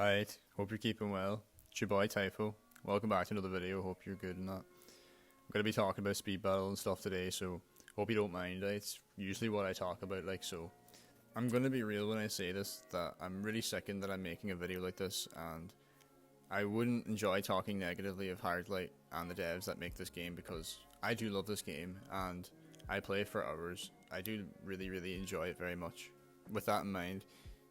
Alright, hope you're keeping well. It's your boy Typho. Welcome back to another video, hope you're good and that. I'm going to be talking about speed battle and stuff today, so hope you don't mind. It's usually what I talk about, so. I'm going to be real when I say this, that I'm really sickened that I'm making a video like this, and I wouldn't enjoy talking negatively of Hardlight and the devs that make this game, because I do love this game, and I play for hours. I do really enjoy it very much. With that in mind,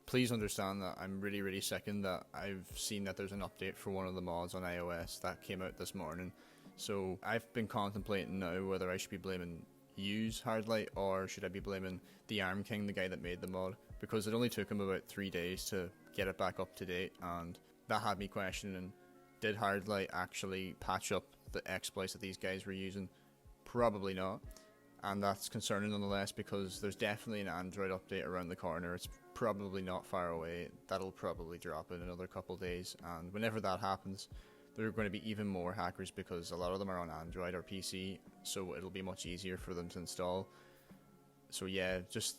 please understand that I'm really sickened that I've seen that there's an update for one of the mods on iOS that came out this morning. So I've been contemplating now whether I should be blaming use Hardlight or should I be blaming the Arm King, the guy that made the mod, because it only took him about 3 days to get it back up to date, and that had me questioning, did Hardlight actually patch up the exploits that these guys were using? Probably not. And that's concerning nonetheless, because there's definitely an Android update around the corner. It's probably not far away. That'll probably drop in another couple days, and whenever that happens, there are going to be even more hackers, because a lot of them are on Android or PC, so it'll be much easier for them to install. So yeah, just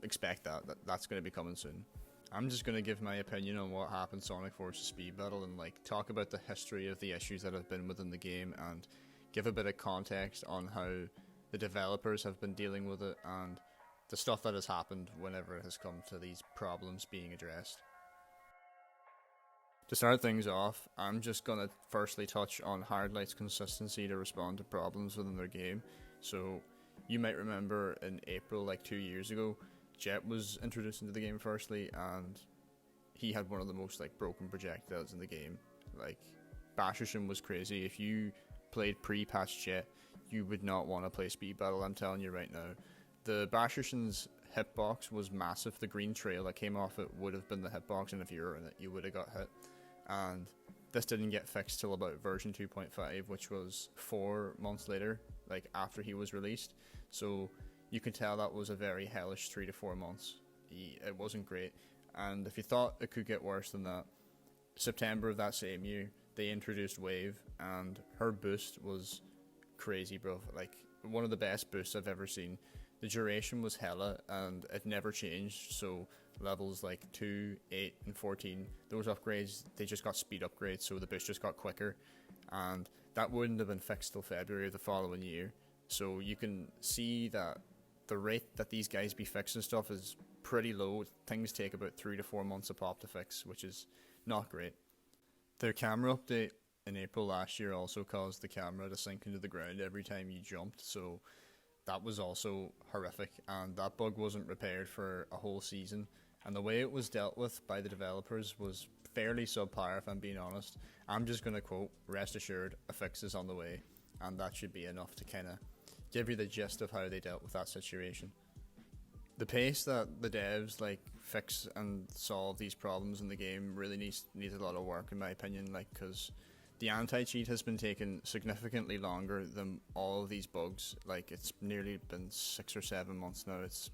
expect that's going to be coming soon. I'm just going to give my opinion on what happened Sonic Forces Speed Battle, and talk about the history of the issues that have been within the game, and give a bit of context on how the developers have been dealing with it, and the stuff that has happened whenever it has come to these problems being addressed. To start things off, I'm just going to firstly touch on Hardlight's consistency to respond to problems within their game. So, you might remember in April, 2 years ago, Jet was introduced into the game firstly, and he had one of the most broken projectiles in the game. Basherson was crazy. If you played pre-patch Jet, you would not want to play Speed Battle, I'm telling you right now. The Basherson's hitbox was massive. The green trail that came off it would have been the hitbox, and if you were in it, you would have got hit. And this didn't get fixed till about version 2.5, which was 4 months later, after he was released. So you can tell that was a very hellish 3 to 4 months. It wasn't great. And if you thought it could get worse than that, September of that same year, they introduced Wave, and her boost was crazy, bro. One of the best boosts I've ever seen. The duration was hella, and it never changed, so levels 2, 8, and 14, those upgrades, they just got speed upgrades, so the boost just got quicker, and that wouldn't have been fixed till February of the following year. So you can see that the rate that these guys be fixing stuff is pretty low. Things take about 3 to 4 months a pop to fix, which is not great. Their camera update in April last year also caused the camera to sink into the ground every time you jumped, so that was also horrific, and that bug wasn't repaired for a whole season, and the way it was dealt with by the developers was fairly subpar, if I'm being honest. I'm just going to quote, "Rest assured, a fix is on the way," and that should be enough to kind of give you the gist of how they dealt with that situation. The pace that the devs fix and solve these problems in the game really needs a lot of work, in my opinion, because the anti-cheat has been taking significantly longer than all of these bugs. It's nearly been 6 or 7 months now. It's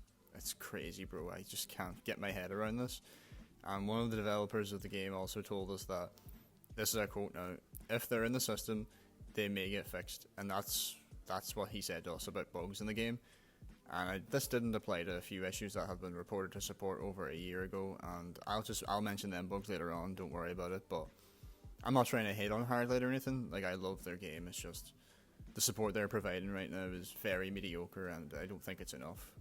crazy, bro. I just can't get my head around this. And one of the developers of the game also told us that, this is a quote now, if they're in the system, they may get fixed. And that's what he said to us about bugs in the game. And this didn't apply to a few issues that have been reported to support over a year ago, and I'll mention them bugs later on, don't worry about it. But I'm not trying to hate on Hardlight or anything. I love their game. It's just the support they're providing right now is very mediocre, and I don't think it's enough.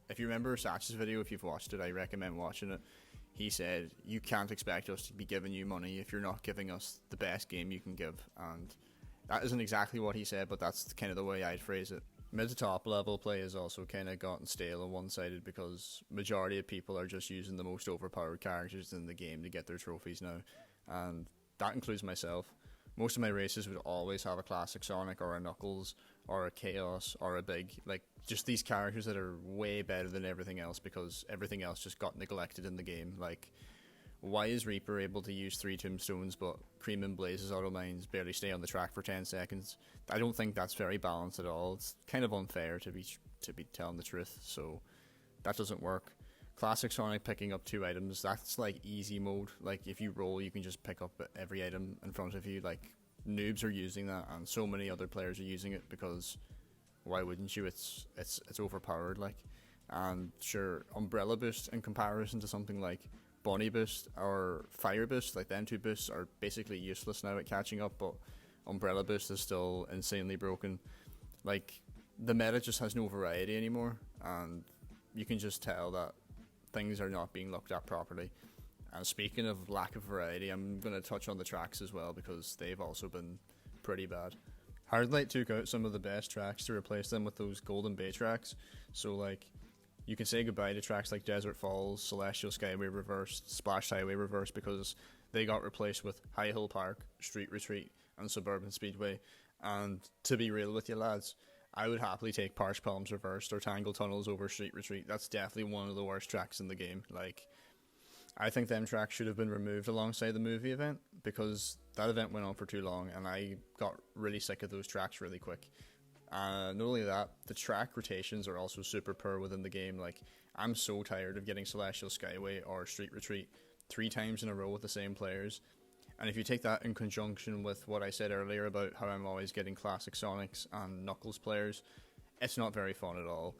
If you remember Satch's video, if you've watched it, I recommend watching it. He said, you can't expect us to be giving you money if you're not giving us the best game you can give. And that isn't exactly what he said, but that's kind of the way I'd phrase it. Mid to top level play has also kind of gotten stale and one-sided, because majority of people are just using the most overpowered characters in the game to get their trophies now, and that includes myself. Most of my races would always have a classic Sonic or a Knuckles or a Chaos or a Big, just these characters that are way better than everything else, because everything else just got neglected in the game. Why is Reaper able to use 3 tombstones but Cream and Blaze's auto mines barely stay on the track for 10 seconds? I don't think that's very balanced at all. It's kind of unfair, to be telling the truth, so that doesn't work. Classic Sonic picking up 2 items, that's easy mode. If you roll, you can just pick up every item in front of you. Noobs are using that, and so many other players are using it, because why wouldn't you? It's overpowered. And sure, Umbrella Boost in comparison to something like bunny boost or fire boost, like them two boosts are basically useless now at catching up, but umbrella boost is still insanely broken. Like, the meta just has no variety anymore, and you can just tell that things are not being looked at properly. And speaking of lack of variety, I'm going to touch on the tracks as well, because they've also been pretty bad. Hardlight took out some of the best tracks to replace them with those Golden Bay tracks. So, like, you can say goodbye to tracks like Desert Falls, Celestial Skyway Reversed, Splash Highway Reversed, because they got replaced with High Hill Park, Street Retreat, and Suburban Speedway. And to be real with you lads, I would happily take Parched Palms Reversed or Tangle Tunnels over Street Retreat. That's definitely one of the worst tracks in the game. Like, I think them tracks should have been removed alongside the movie event, because that event went on for too long and I got really sick of those tracks really quick. Not only that, the track rotations are also super poor within the game. Like, I'm so tired of getting Celestial Skyway or Street Retreat 3 times in a row with the same players. And if you take that in conjunction with what I said earlier about how I'm always getting Classic Sonics and Knuckles players, it's not very fun at all.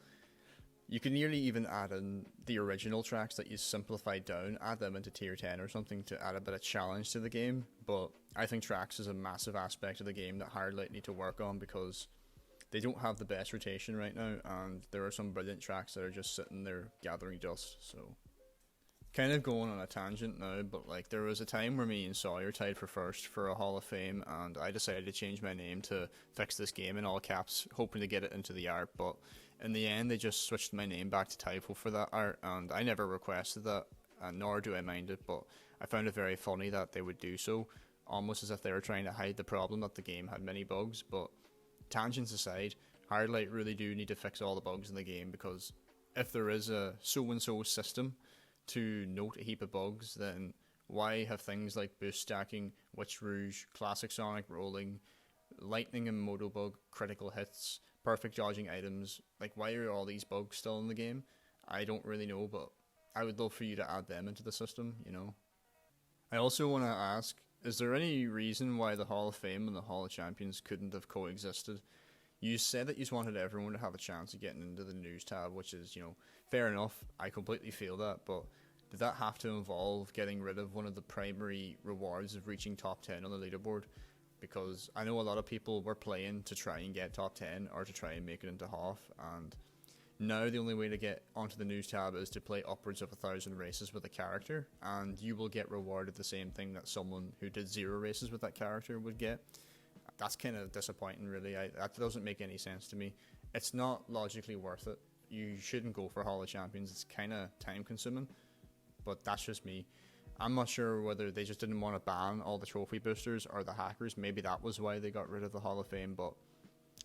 You can nearly even add in the original tracks that you simplified down, add them into tier 10 or something to add a bit of challenge to the game, but I think tracks is a massive aspect of the game that Hardlight need to work on, because they don't have the best rotation right now, and there are some brilliant tracks that are just sitting there gathering dust. So, kind of going on a tangent now, but like, there was a time where me and Sawyer tied for first for a Hall of Fame, and I decided to change my name to Fix This Game in all caps, hoping to get it into the art, but in the end they just switched my name back to Typo for that art, and I never requested that, nor do I mind it, but I found it very funny that they would do so, almost as if they were trying to hide the problem that the game had many bugs. But tangents aside, Hardlight really do need to fix all the bugs in the game, because if there is a so-and-so system to note a heap of bugs, then why have things like boost stacking, Witch Rouge, Classic Sonic rolling, lightning and moto bug, critical hits, perfect dodging items, like, why are all these bugs still in the game? I don't really know, but I would love for you to add them into the system, you know. I also want to ask, is there any reason why the Hall of Fame and the Hall of Champions couldn't have coexisted? You said that you just wanted everyone to have a chance of getting into the news tab, which is, you know, fair enough. I completely feel that, but did that have to involve getting rid of one of the primary rewards of reaching top 10 on the leaderboard? Because I know a lot of people were playing to try and get top 10 or to try and make it into half, and now the only way to get onto the news tab is to play upwards of 1,000 races with a character, and you will get rewarded the same thing that someone who did 0 races with that character would get. That's kind of disappointing, really. That doesn't make any sense to me. It's not logically worth it. You shouldn't go for Hall of Champions. It's kind of time consuming, but that's just me. I'm not sure whether they just didn't want to ban all the trophy boosters or the hackers. Maybe that was why they got rid of the Hall of Fame, but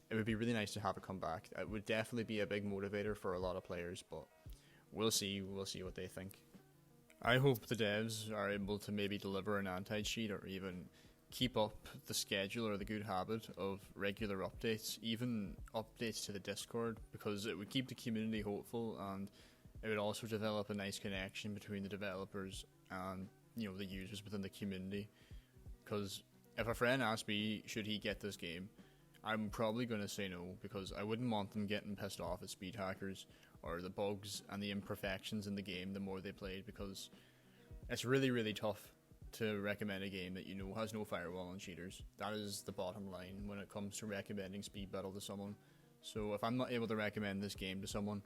it would be really nice to have it come back. It would definitely be a big motivator for a lot of players, but we'll see what they think. I hope the devs are able to maybe deliver an anti-cheat, or even keep up the schedule or the good habit of regular updates, even updates to the Discord, because it would keep the community hopeful, and it would also develop a nice connection between the developers and, you know, the users within the community. Because if a friend asked me, should he get this game, I'm probably going to say no, because I wouldn't want them getting pissed off at speed hackers or the bugs and the imperfections in the game the more they played, because it's really, really tough to recommend a game that you know has no firewall and cheaters. That is the bottom line when it comes to recommending Speed Battle to someone. So if I'm not able to recommend this game to someone,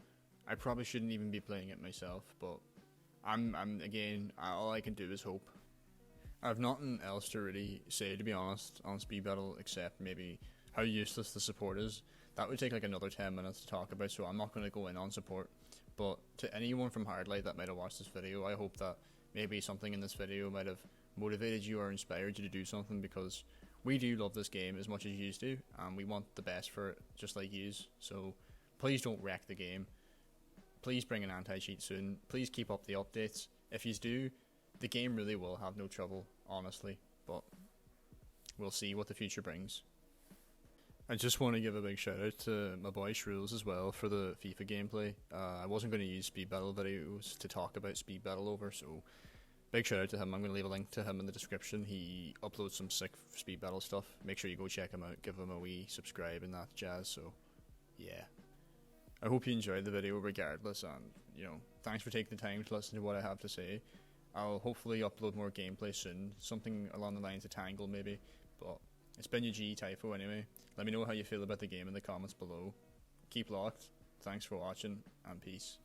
I probably shouldn't even be playing it myself, but I'm again, all I can do is hope. I've nothing else to really say, to be honest, on Speed Battle, except maybe how useless the support is. That would take like another 10 minutes to talk about, so I'm not going to go in on support. But to anyone from Hardlight that might have watched this video, I hope that maybe something in this video might have motivated you or inspired you to do something, because we do love this game as much as you do, and we want the best for it, just like yous. So please don't wreck the game. Please bring an anti-cheat soon. Please keep up the updates. If you do, the game really will have no trouble, honestly, but we'll see what the future brings. I just want to give a big shout out to my boy Shrules as well for the FIFA gameplay. I wasn't going to use Speed Battle videos to talk about Speed Battle over, so big shout out to him. I'm going to leave a link to him in the description. He uploads some sick Speed Battle stuff. Make sure you go check him out, give him a wee subscribe and that jazz. So yeah, I hope you enjoyed the video regardless, and you know, thanks for taking the time to listen to what I have to say. I'll hopefully upload more gameplay soon, something along the lines of Tangle maybe, but it's been your G Typho anyway. Let me know how you feel about the game in the comments below. Keep locked, thanks for watching, and peace.